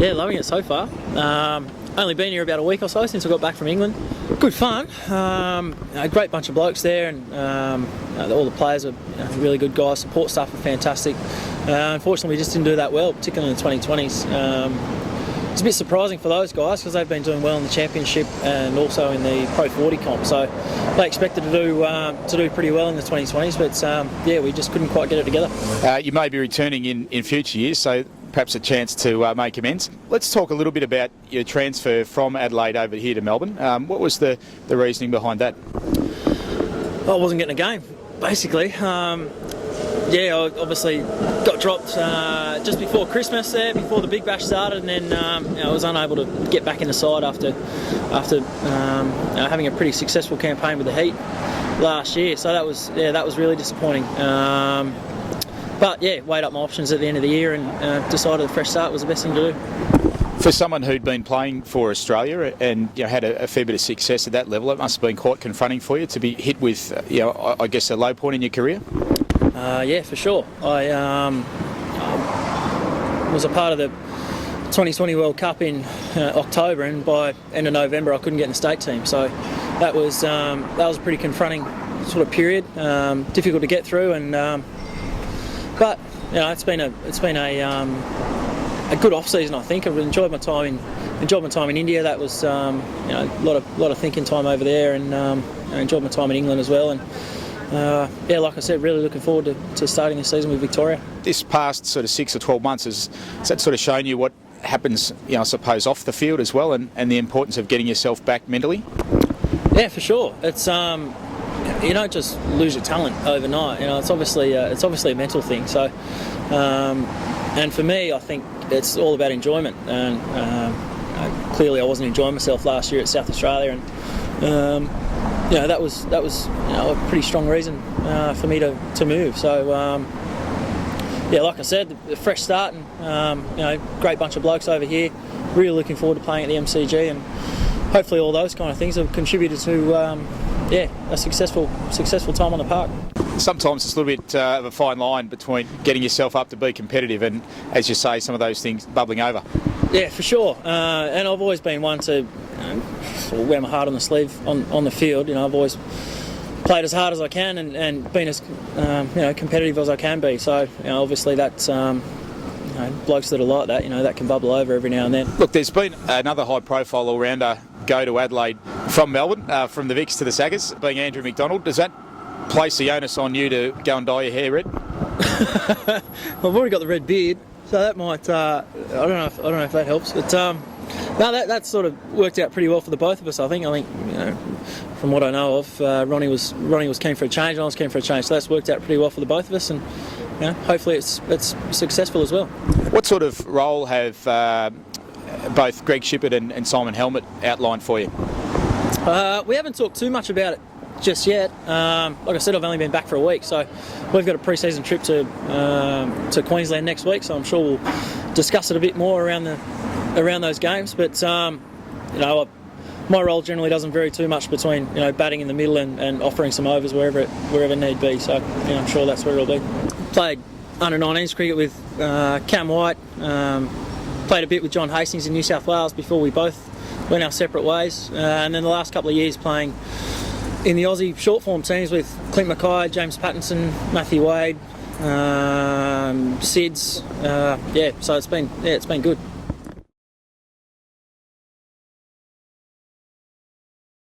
Yeah, loving it so far. Only been here about a week or so since I got back from England. Good fun. A great bunch of blokes there, and all the players are really good guys. Support staff are fantastic. Unfortunately, we just didn't do that well, particularly in the 2020s. It's a bit surprising for those guys because they've been doing well in the championship and also in the Pro 40 comp. So they expected to do pretty well in the 2020s, but yeah, we just couldn't quite get it together. You may be returning in future years, so perhaps a chance to make amends. Let's talk a little bit about your transfer from Adelaide over here to Melbourne. What was the reasoning behind that? I wasn't getting a game, basically. Yeah, I obviously got dropped just before Christmas there, before the Big Bash started, and then I was unable to get back in the side after having a pretty successful campaign with the Heat last year. So that was really disappointing. But yeah, weighed up my options at the end of the year and decided a fresh start was the best thing to do. For someone who'd been playing for Australia and had a fair bit of success at that level, it must have been quite confronting for you to be hit with, I guess, a low point in your career. Yeah, for sure. I was a part of the 2020 World Cup in October, and by end of November I couldn't get in the state team. So that was a pretty confronting sort of period, difficult to get through, and but it's been a good off season. I think I've enjoyed my time in India. That was a lot of thinking time over there, and I enjoyed my time in England as well. And yeah, like I said, really looking forward to starting this season with Victoria. This past sort of 6 or 12 months, has that sort of shown you what happens, I suppose, off the field as well, and the importance of getting yourself back mentally? Yeah, for sure. It's you don't just lose your talent overnight. It's obviously a mental thing. So, and for me, I think it's all about enjoyment. And clearly, I wasn't enjoying myself last year at South Australia, and that was a pretty strong reason for me to move. So yeah, like I said, the fresh start, and great bunch of blokes over here. Really looking forward to playing at the MCG, and hopefully all those kind of things have contributed to a successful time on the park. Sometimes it's a little bit of a fine line between getting yourself up to be competitive and, as you say, some of those things bubbling over. Yeah, for sure. And I've always been one to sort of wear my heart on the sleeve on the field. I've always played as hard as I can and been as competitive as I can be. So obviously that's blokes that are like that, that can bubble over every now and then. Look, there's been another high-profile all-rounder go to Adelaide from Melbourne, from the Vicks to the Saggers, being Andrew McDonald. Does that place the onus on you to go and dye your hair red? Well, I've already got the red beard, so that might. I don't know if that helps, but no, that sort of worked out pretty well for the both of us. I think from what I know of, Ronnie was keen for a change, and I was keen for a change, so that's worked out pretty well for the both of us, and hopefully it's successful as well. What sort of role have both Greg Shippert and Simon Helmut outlined for you? We haven't talked too much about it just yet. Like I said, I've only been back for a week, so we've got a pre-season trip to Queensland next week, so I'm sure we'll discuss it a bit more around those games. But my role generally doesn't vary too much between batting in the middle and offering some overs wherever need be. So I'm sure that's where it'll be. Played under 19s cricket with Cam White. Played a bit with John Hastings in New South Wales before we both went our separate ways, and then the last couple of years playing in the Aussie short form teams with Clint Mackay, James Pattinson, Matthew Wade, Sids. So it's been good.